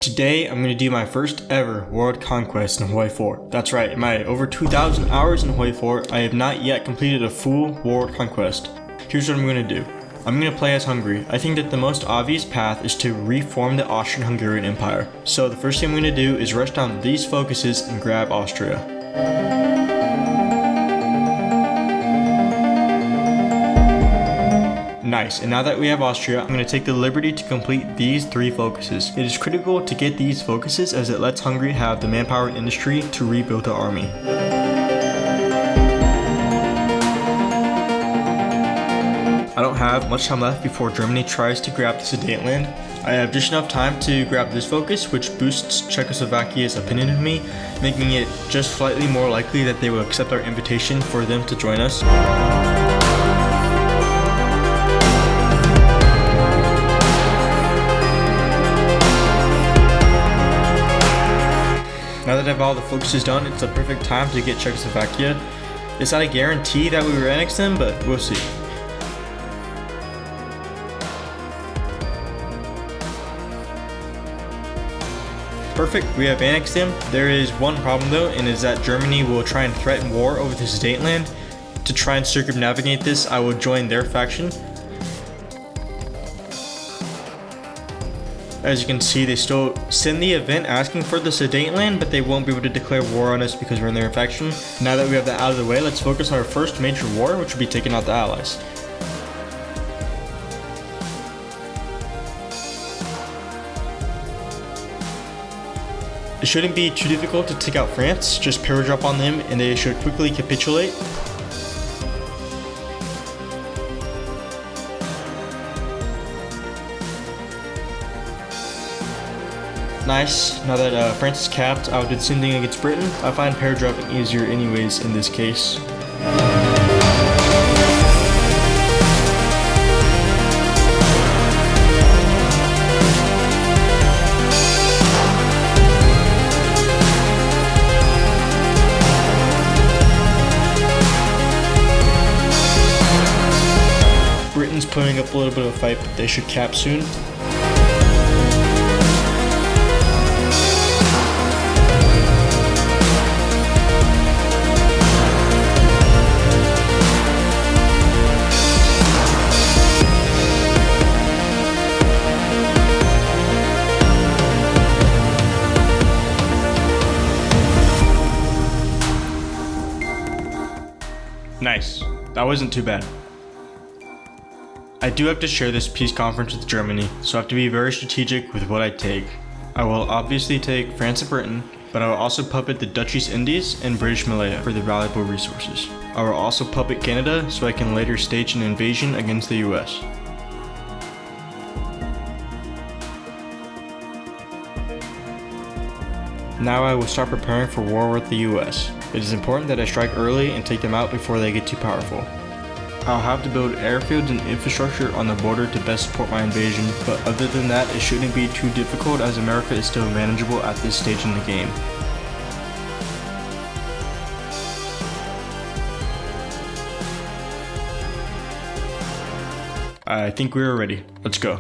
Today, I'm going to do my first ever World Conquest in Hawaii 4. That's right, in my over 2,000 hours in Hawaii 4, I have not yet completed a full World Conquest. Here's what I'm going to do. I'm going to play as Hungary. I think that the most obvious path is to reform the Austrian-Hungarian Empire. So the first thing I'm going to do is rush down these focuses and grab Austria. Nice, and now that we have Austria, I'm going to take the liberty to complete these 3 focuses. It is critical to get these focuses as it lets Hungary have the manpower and industry to rebuild the army. I don't have much time left before Germany tries to grab the Sudetenland. I have just enough time to grab this focus, which boosts Czechoslovakia's opinion of me, making it just slightly more likely that they will accept our invitation for them to join us. Now that I have all the focuses done, it's a perfect time to get Czechoslovakia. It's not a guarantee that we will annex them, but we'll see. Perfect, we have annexed them. There is one problem though, and is that Germany will try and threaten war over the Sudetenland. To try and circumnavigate this, I will join their faction. As you can see, they still send the event asking for the Sudetenland, but they won't be able to declare war on us because we're in their faction. Now that we have that out of the way, let's focus on our first major war, which will be taking out the Allies. It shouldn't be too difficult to take out France, just paradrop on them and they should quickly capitulate. Nice, now that France is capped, I'll do the same thing against Britain. I find paradropping easier anyways in this case. Britain's putting up a little bit of a fight, but they should cap soon. Nice, that wasn't too bad. I do have to share this peace conference with Germany, so I have to be very strategic with what I take. I will obviously take France and Britain, but I will also puppet the Dutch East Indies and British Malaya for the valuable resources. I will also puppet Canada so I can later stage an invasion against the US. Now I will start preparing for war with the US. It is important that I strike early and take them out before they get too powerful. I'll have to build airfields and infrastructure on the border to best support my invasion, but other than that, it shouldn't be too difficult as America is still manageable at this stage in the game. I think we are ready. Let's go.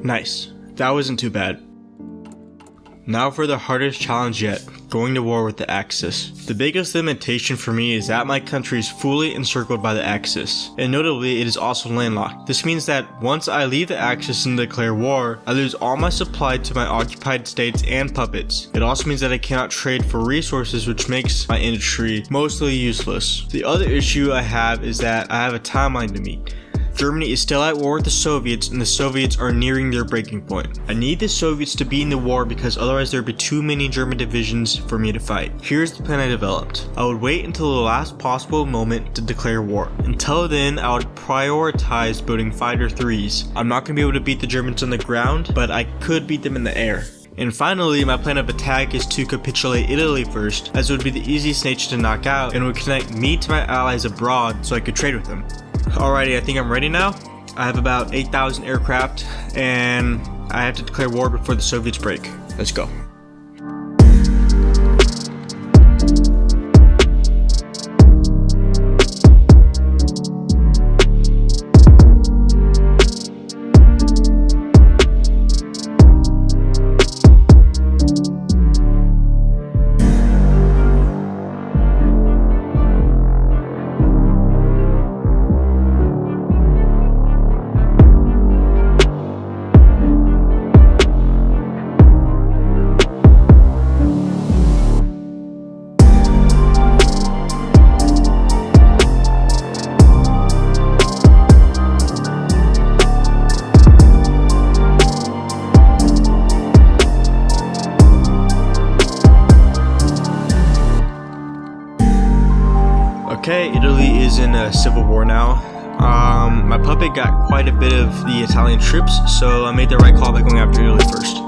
Nice. That wasn't too bad. Now for the hardest challenge yet, going to war with the Axis. The biggest limitation for me is that my country is fully encircled by the Axis, and notably it is also landlocked. This means that once I leave the Axis and declare war, I lose all my supply to my occupied states and puppets. It also means that I cannot trade for resources, which makes my industry mostly useless. The other issue I have is that I have a timeline to meet. Germany is still at war with the Soviets, and the Soviets are nearing their breaking point. I need the Soviets to be in the war because otherwise there would be too many German divisions for me to fight. Here's the plan I developed. I would wait until the last possible moment to declare war. Until then, I would prioritize building fighter 3s. I'm not going to be able to beat the Germans on the ground, but I could beat them in the air. And finally, my plan of attack is to capitulate Italy first, as it would be the easiest nation to knock out and would connect me to my allies abroad so I could trade with them. Alrighty, I think I'm ready now. I have about 8,000 aircraft, and I have to declare war before the Soviets break. Let's go. Okay, Italy is in a civil war now. My puppet got quite a bit of the Italian troops, so I made the right call by going after Italy first.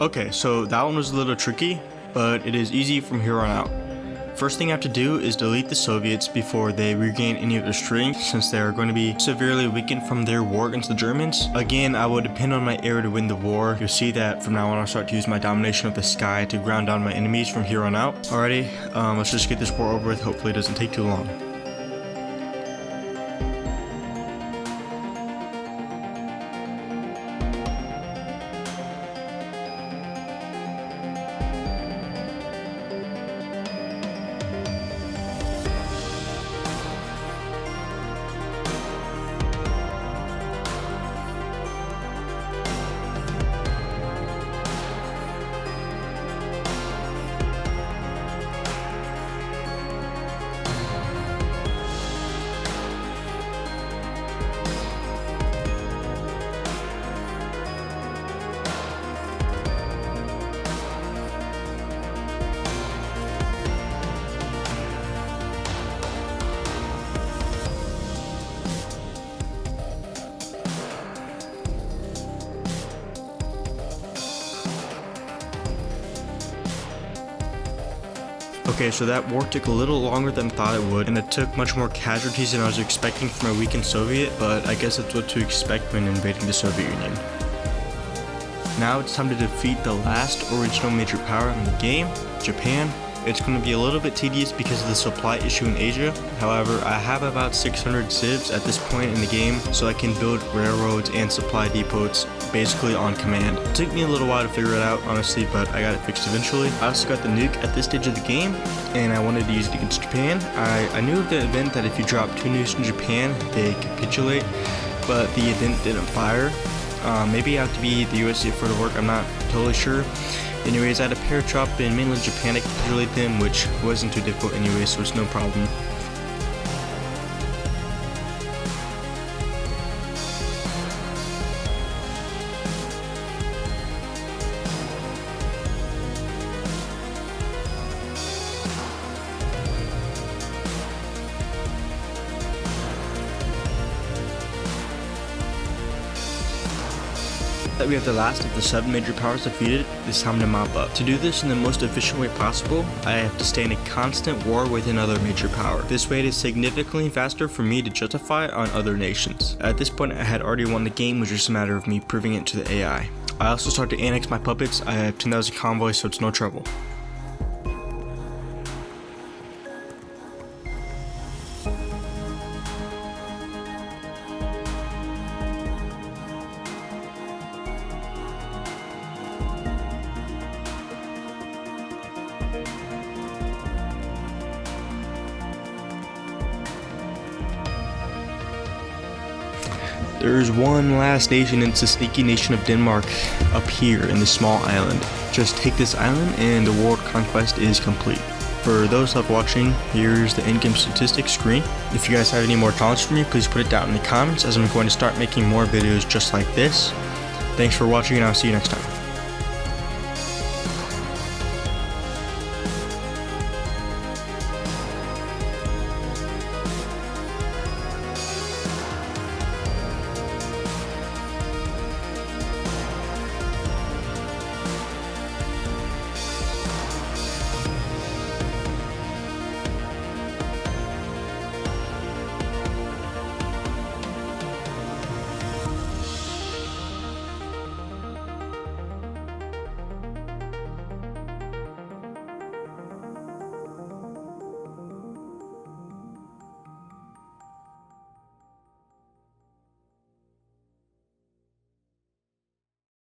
Okay, so that one was a little tricky, but it is easy from here on out. First thing I have to do is delete the Soviets before they regain any of their strength, since they are going to be severely weakened from their war against the Germans. Again, I will depend on my air to win the war. You'll see that from now on I'll start to use my domination of the sky to ground down my enemies from here on out. Alrighty, let's just get this war over with. Hopefully it doesn't take too long. Okay, so that war took a little longer than I thought it would, and it took much more casualties than I was expecting from a weakened Soviet, but I guess that's what to expect when invading the Soviet Union. Now it's time to defeat the last original major power in the game, Japan. It's going to be a little bit tedious because of the supply issue in Asia. However, I have about 600 civs at this point in the game, so I can build railroads and supply depots basically on command. It took me a little while to figure it out, honestly, but I got it fixed eventually. I also got the nuke at this stage of the game, and I wanted to use it against Japan. I knew of the event that if you drop 2 nukes in Japan, they capitulate, but the event didn't fire. Maybe I have to be the USA for the work, I'm not totally sure. Anyways, I had a paratrop in mainland Japan to capitulate them, which wasn't too difficult anyway, so it's no problem. That we have the last of the 7 major powers defeated, it's time to mop up. To do this in the most efficient way possible, I have to stay in a constant war with another major power. This way it is significantly faster for me to justify on other nations. At this point I had already won the game, which was just a matter of me proving it to the AI. I also start to annex my puppets. I have 10,000 convoys, so it's no trouble. There's one last nation, and it's the sneaky nation of Denmark up here in this small island. Just take this island and the world conquest is complete. For those left watching, here's the in-game statistics screen. If you guys have any more comments for me, please put it down in the comments, as I'm going to start making more videos just like this. Thanks for watching, and I'll see you next time.